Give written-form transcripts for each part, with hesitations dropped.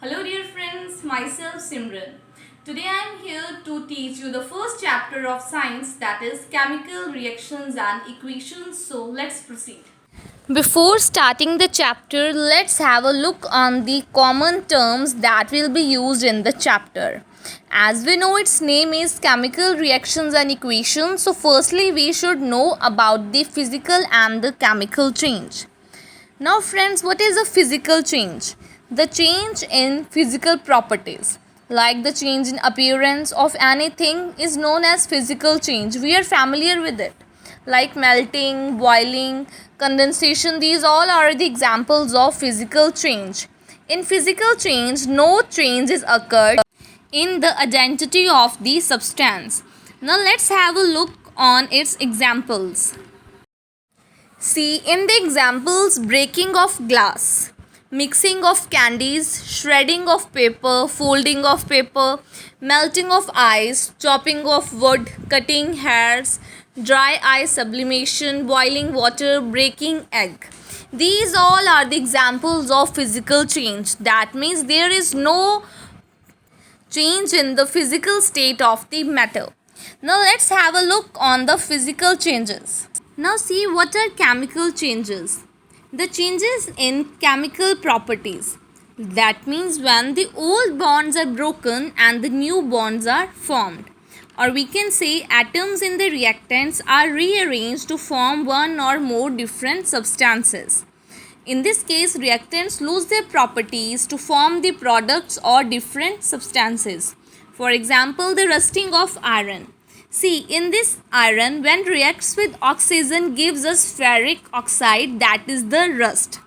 Hello dear friends, myself Simran. Today I am here to teach you the first chapter of science, that is chemical reactions and equations. So let's proceed. Before starting the chapter, let's have a look on the common terms that will be used in the chapter. As we know, its name is chemical reactions and equations. So firstly we should know about the physical and the chemical change. Now friends, what is a physical change? The change in physical properties, like the change in appearance of anything, is known as physical change. We are familiar with it, like melting, boiling, condensation. These all are the examples of physical change. In physical change, no change is occurred in the identity of the substance. Now let's have a look on its examples. See, in the examples, breaking of glass, mixing of candies, shredding of paper, folding of paper, melting of ice, chopping of wood, cutting hairs, dry ice sublimation, boiling water, breaking egg. These all are the examples of physical change. That means there is no change in the physical state of the matter. Now let's have a look on the physical changes. Now see, what are chemical changes? The changes in chemical properties. That means when the old bonds are broken and the new bonds are formed. Or we can say atoms in the reactants are rearranged to form one or more different substances. In this case, reactants lose their properties to form the products or different substances. For example, the rusting of iron. See, in this iron, when reacts with oxygen, gives us ferric oxide, that is the rust.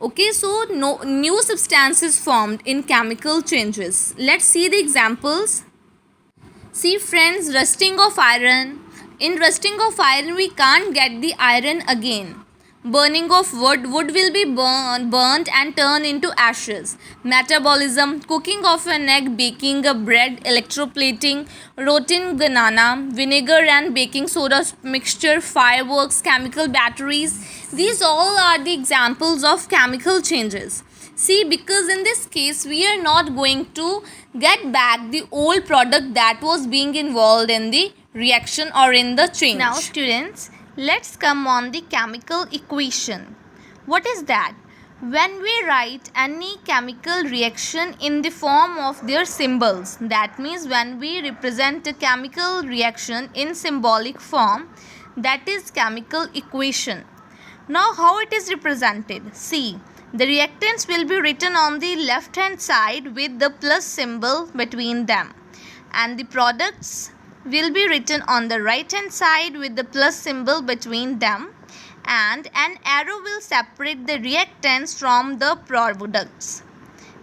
Okay, so no new substances formed in chemical changes. Let's see the examples. See friends, rusting of iron. In rusting of iron, we can't get the iron again. Burning of wood, wood will be burnt and turned into ashes. Metabolism, cooking of an egg, baking a bread, electroplating, rotting banana, vinegar and baking soda mixture, fireworks, chemical batteries. These all are the examples of chemical changes. See, because in this case we are not going to get back the old product that was being involved in the reaction or in the change. Now students, let's come on the chemical equation. What is that? When we write any chemical reaction in the form of their symbols, that means when we represent a chemical reaction in symbolic form, that is chemical equation. Now how it is represented? See, the reactants will be written on the left hand side with the plus symbol between them, and the products will be written on the right hand side with the plus symbol between them, and an arrow will separate the reactants from the products.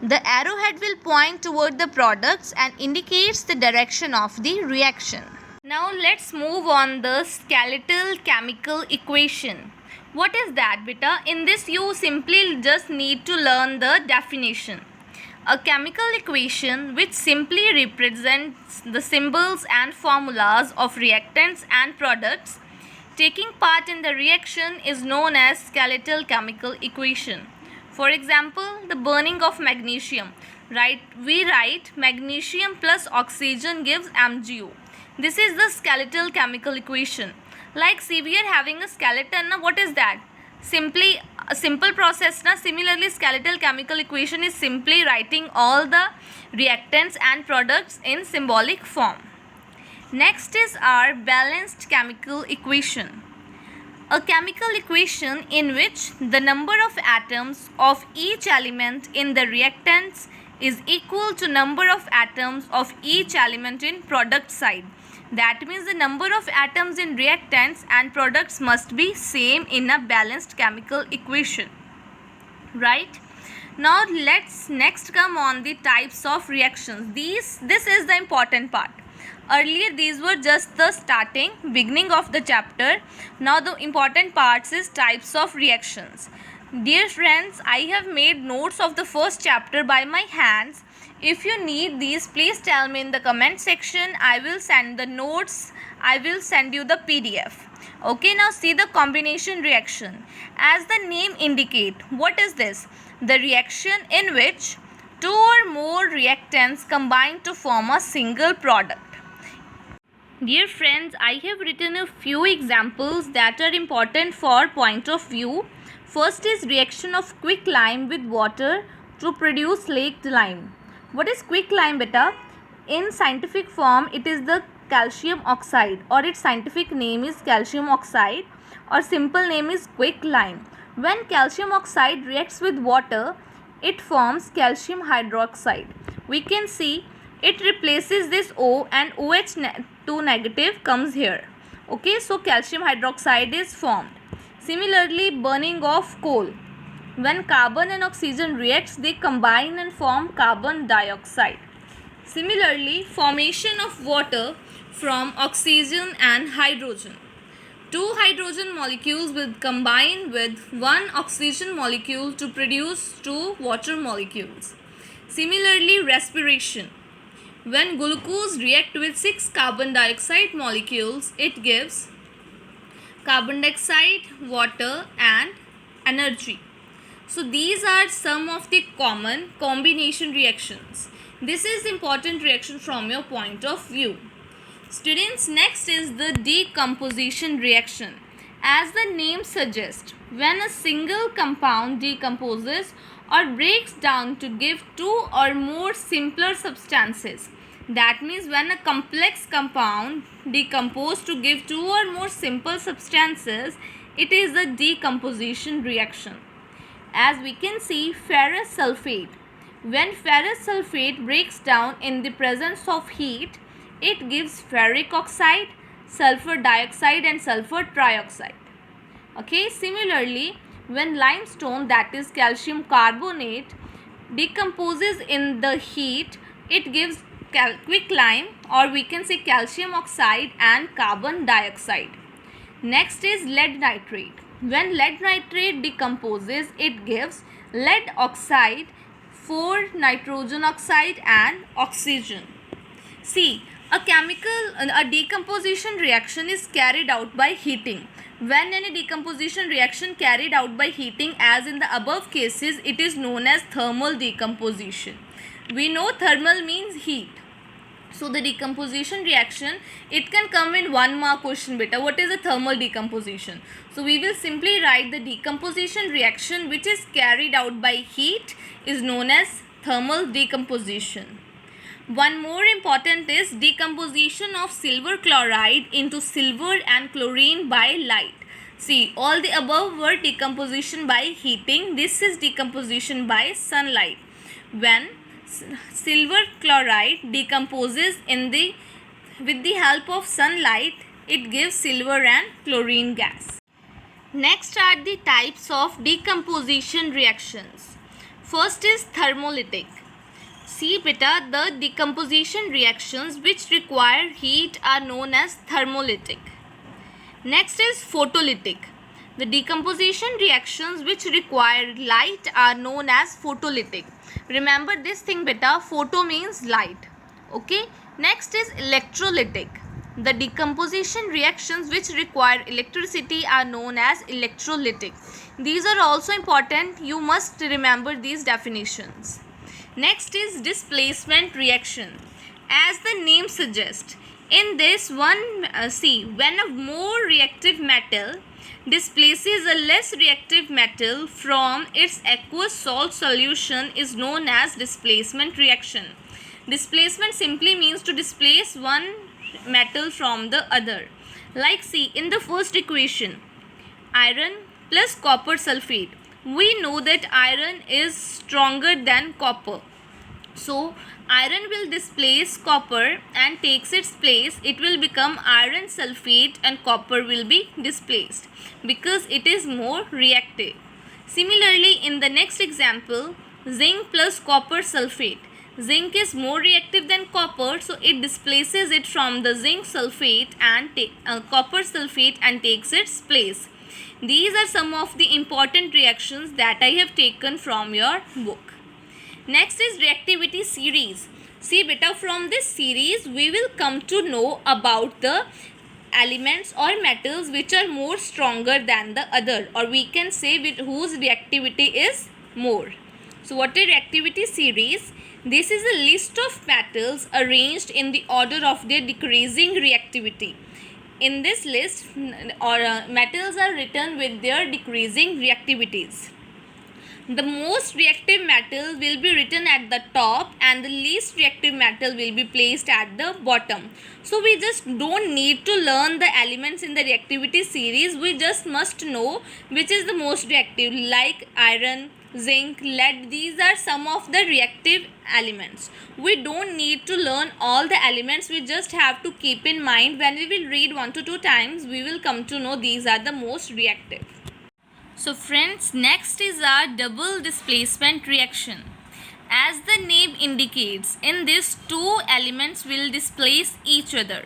The arrowhead will point toward the products and indicates the direction of the reaction. Now let's move on the skeletal chemical equation. What is that, beta? In this you simply just need to learn the definition. A chemical equation which simply represents the symbols and formulas of reactants and products taking part in the reaction is known as skeletal chemical equation. For example, the burning of magnesium. We write magnesium plus oxygen gives Mgu. This is the skeletal chemical equation. Like see, we are having a skeleton. Now what is that? Simply a simple process. Now similarly, skeletal chemical equation is simply writing all the reactants and products in symbolic form. Next is our balanced chemical equation. A chemical equation in which the number of atoms of each element in the reactants is equal to number of atoms of each element in product side. That means the number of atoms in reactants and products must be same in a balanced chemical equation. Right? Now let's next come on the types of reactions. This is the important part. Earlier these were just the beginning of the chapter. Now the important parts is types of reactions. Dear friends, I have made notes of the first chapter by my hands. If you need these, please tell me in the comment section. I will send the notes. I will send you the PDF. Okay, now see the combination reaction. As the name indicate, what is this? The reaction in which Two or more reactants combine to form a single product. Dear friends, I have written a few examples that are important for point of view. First is reaction of quicklime with water to produce slaked lime. What is quicklime, beta? In scientific form, it is the calcium oxide, or its scientific name is calcium oxide, or simple name is quicklime. When calcium oxide reacts with water, it forms calcium hydroxide. We can see it replaces this O and OH2 negative comes here. Okay, so calcium hydroxide is formed. Similarly, burning of coal. When carbon and oxygen reacts, they combine and form carbon dioxide. Similarly, formation of water from oxygen and hydrogen. Two hydrogen molecules will combine with one oxygen molecule to produce two water molecules. Similarly, respiration. When glucose reacts with 6 carbon dioxide molecules, it gives carbon dioxide, water and energy. So these are some of the common combination reactions. This is important reaction from your point of view. Students, next is the decomposition reaction. As the name suggests, when a single compound decomposes or breaks down to give two or more simpler substances. That means when a complex compound decomposes to give two or more simple substances, it is the decomposition reaction. As we can see, ferrous sulfate. When ferrous sulfate breaks down in the presence of heat, it gives ferric oxide, sulfur dioxide and sulfur trioxide. Okay, similarly, when limestone, that is calcium carbonate, decomposes in the heat, it gives quicklime, or we can say calcium oxide and carbon dioxide. Next is lead nitrate. When lead nitrate decomposes, it gives lead oxide, 4 nitrogen oxide and oxygen. See, a decomposition reaction is carried out by heating. When any decomposition reaction carried out by heating, as in the above cases, it is known as thermal decomposition. We know thermal means heat. So the decomposition reaction, it can come in 1 mark question, beta. What is a thermal decomposition? So we will simply write the decomposition reaction which is carried out by heat is known as thermal decomposition. One more important is decomposition of silver chloride into silver and chlorine by light. See, all the above were decomposition by heating. This is decomposition by sunlight. When silver chloride decomposes with the help of sunlight, it gives silver and chlorine gas. Next are the types of decomposition reactions. First is thermolytic. See beta, the decomposition reactions which require heat are known as thermolytic. Next is photolytic. The decomposition reactions which require light are known as photolytic. Remember this thing beta, photo means light. Okay. Next is electrolytic. The decomposition reactions which require electricity are known as electrolytic. These are also important. You must remember these definitions. Next is displacement reaction. As the name suggests, in this one, when a more reactive metal displaces a less reactive metal from its aqueous salt solution is known as displacement reaction. Displacement simply means to displace one metal from the other. Like see, in the first equation, iron plus copper sulfate. We know that iron is stronger than copper. So, iron will displace copper and takes its place. It will become iron sulfate and copper will be displaced because it is more reactive. Similarly, in the next example, zinc plus copper sulfate. Zinc is more reactive than copper, so it displaces it from the zinc sulfate and copper sulfate and takes its place. These are some of the important reactions that I have taken from your book. Next is reactivity series. See beta, from this series we will come to know about the elements or metals which are more stronger than the other, or we can say with whose reactivity is more. So what is reactivity series? This is a list of metals arranged in the order of their decreasing reactivity. In this list, metals are written with their decreasing reactivities. The most reactive metal will be written at the top and the least reactive metal will be placed at the bottom. So we just don't need to learn the elements in the reactivity series. We just must know which is the most reactive, like iron, zinc, lead. These are some of the reactive elements. We don't need to learn all the elements. We just have to keep in mind when we will read 1 to 2 times, we will come to know these are the most reactive. So friends, next is our double displacement reaction. As the name indicates, in this two elements will displace each other.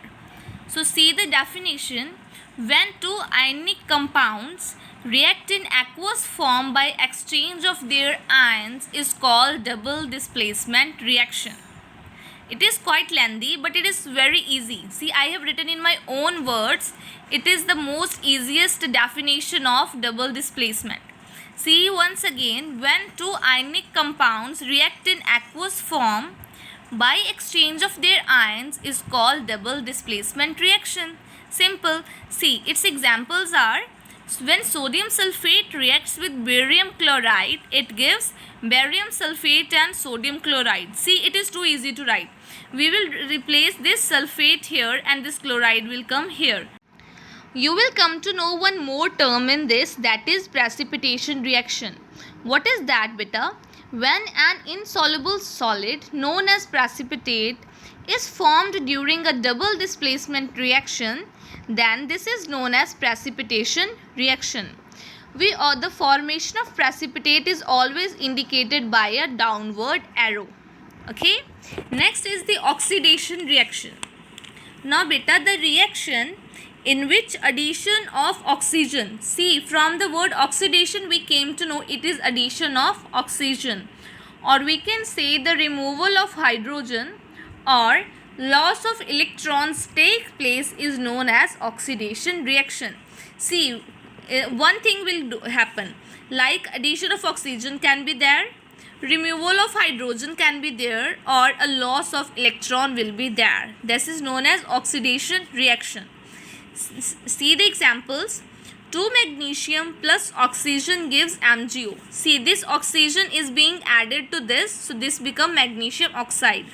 So see the definition. When two ionic compounds react in aqueous form by exchange of their ions is called double displacement reaction. It is quite lengthy, but it is very easy. See, I have written in my own words. It is the most easiest definition of double displacement. See once again, when two ionic compounds react in aqueous form by exchange of their ions is called double displacement reaction. Simple. See, its examples are, when sodium sulfate reacts with barium chloride, it gives barium sulfate and sodium chloride. See, it is too easy to write. We will replace this sulfate here and this chloride will come here. You will come to know one more term in this, that is precipitation reaction. What is that, beta? When an insoluble solid known as precipitate is formed during a double displacement reaction, then this is known as precipitation reaction. The formation of precipitate is always indicated by a downward arrow. Okay. Next is the oxidation reaction. Now beta, the reaction in which addition of oxygen. See, from the word oxidation we came to know it is addition of oxygen, or we can say the removal of hydrogen or loss of electrons take place is known as oxidation reaction. See, one thing will happen, like addition of oxygen can be there, removal of hydrogen can be there, or a loss of electron will be there. This is known as oxidation reaction. See the examples. 2 magnesium plus oxygen gives MgO. See, this oxygen is being added to this, so this become magnesium oxide.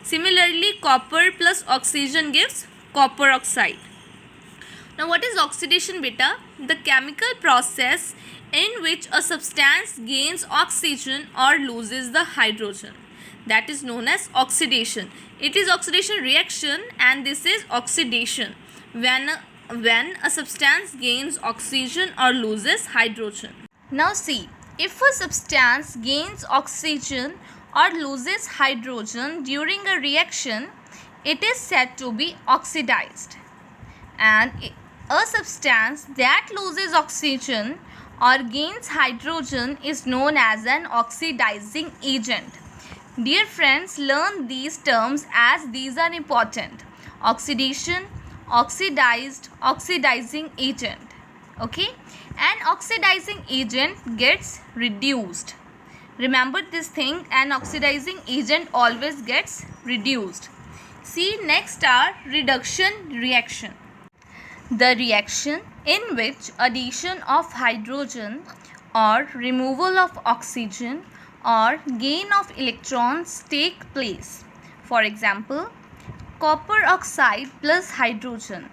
Similarly, copper plus oxygen gives copper oxide. Now what is oxidation, beta? The chemical process in which a substance gains oxygen or loses the hydrogen. That is known as oxidation. It is oxidation reaction and this is oxidation. When a substance gains oxygen or loses hydrogen. Now see, if a substance gains oxygen or loses hydrogen during a reaction, it is said to be oxidized. And a substance that loses oxygen or gains hydrogen is known as an oxidizing agent. Dear friends, learn these terms as these are important. Oxidation, oxidized, oxidizing agent. Okay, an oxidizing agent gets reduced. Remember this thing, an oxidizing agent always gets reduced. See, next are reduction reaction. The reaction in which addition of hydrogen or removal of oxygen or gain of electrons take place. For example, copper oxide plus hydrogen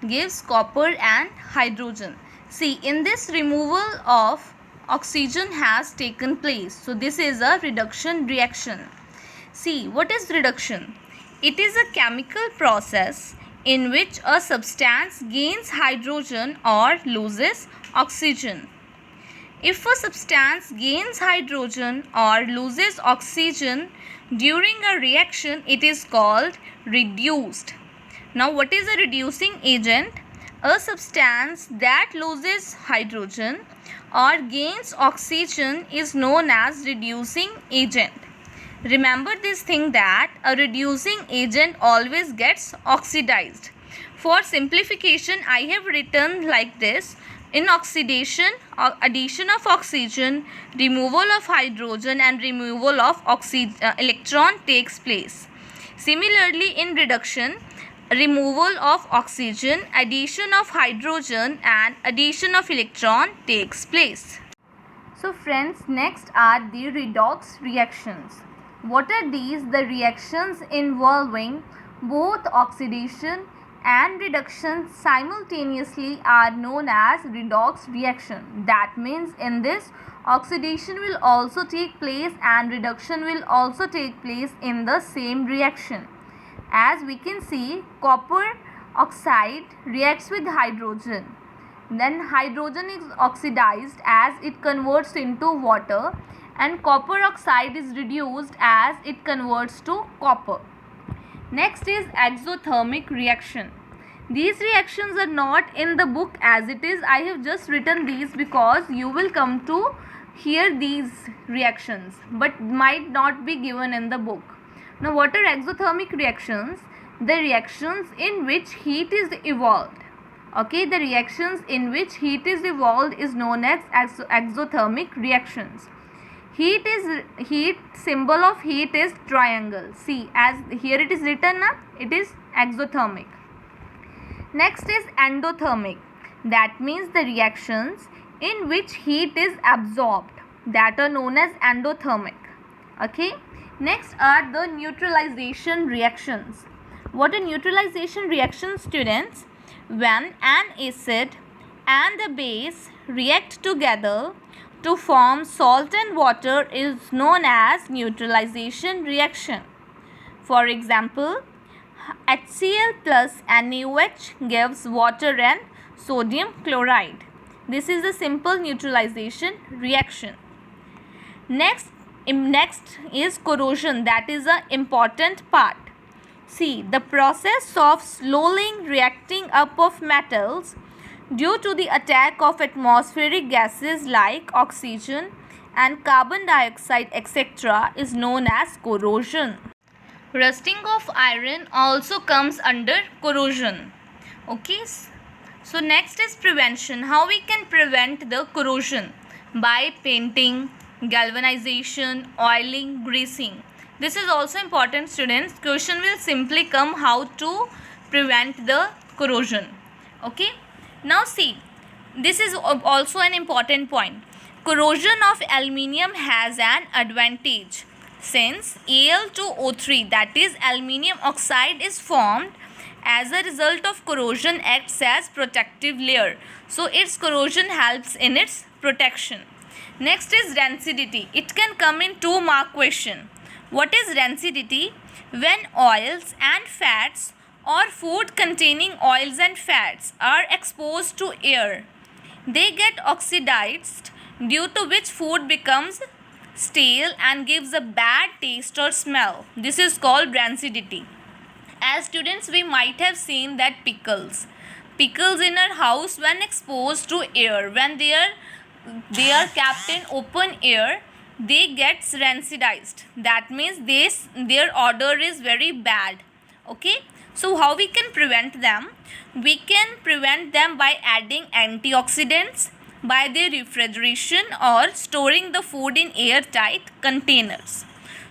gives copper and hydrogen. See, in this removal of oxygen has taken place. So this is a reduction reaction. See, what is reduction? It is a chemical process in which a substance gains hydrogen or loses oxygen. If a substance gains hydrogen or loses oxygen during a reaction, it is called reduced. Now what is a reducing agent? A substance that loses hydrogen or gains oxygen is known as reducing agent. Remember this thing, that a reducing agent always gets oxidized. For simplification, I have written like this. In oxidation, addition of oxygen, removal of hydrogen and removal of electron takes place. Similarly, in reduction, removal of oxygen, addition of hydrogen and addition of electron takes place. So friends, next are the redox reactions. What are these? The reactions involving both oxidation and reduction simultaneously are known as redox reaction. That means in this, oxidation will also take place and reduction will also take place in the same reaction. As we can see, copper oxide reacts with hydrogen. Then hydrogen is oxidized as it converts into water, and copper oxide is reduced as it converts to copper. Next is exothermic reaction. These reactions are not in the book as it is. I have just written these because you will come to hear these reactions but might not be given in the book. Now, what are exothermic reactions? The reactions in which heat is evolved. Okay, the reactions in which heat is evolved is known as exothermic reactions. Heat symbol of heat is triangle. See, as here it is written now, it is exothermic. Next is endothermic. That means the reactions in which heat is absorbed, that are known as endothermic. Okay. Next are the neutralization reactions. What are neutralization reactions, students? When an acid and a base react together to form salt and water is known as neutralization reaction. For example, HCl plus NaOH gives water and sodium chloride. This is a simple neutralization reaction. Next is corrosion. That is an important part. See, the process of slowing reacting up of metals due to the attack of atmospheric gases like oxygen and carbon dioxide etc. is known as corrosion. Rusting of iron also comes under corrosion. Okay. So next is prevention. How we can prevent the corrosion? By painting, galvanization, oiling, greasing. This is also important, students. Question will simply come how to prevent the corrosion. Okay. Now see, this is also an important point. Corrosion of aluminium has an advantage since Al2O3, that is aluminium oxide, is formed as a result of corrosion acts as protective layer. So its corrosion helps in its protection. Next is rancidity. It can come in 2-mark question. What is rancidity? When oils and fats or food containing oils and fats are exposed to air, they get oxidized, due to which food becomes stale and gives a bad taste or smell. This is called rancidity. As students, we might have seen that pickles in our house, when exposed to air, when they are kept in open air, they get rancidized. That means their odor is very bad. Okay. So how we can prevent them? We can prevent them by adding antioxidants, by their refrigeration or storing the food in airtight containers.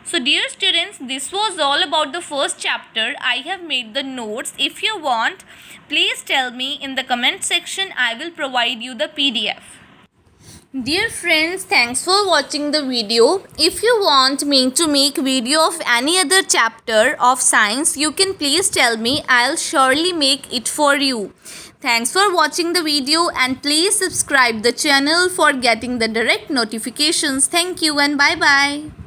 So dear students, this was all about the first chapter. I have made the notes. If you want, please tell me in the comment section. I will provide you the PDF. Dear friends, thanks for watching the video. If you want me to make video of any other chapter of science, you can please tell me. I'll surely make it for you. Thanks for watching the video and please subscribe the channel for getting the direct notifications. Thank you and bye-bye.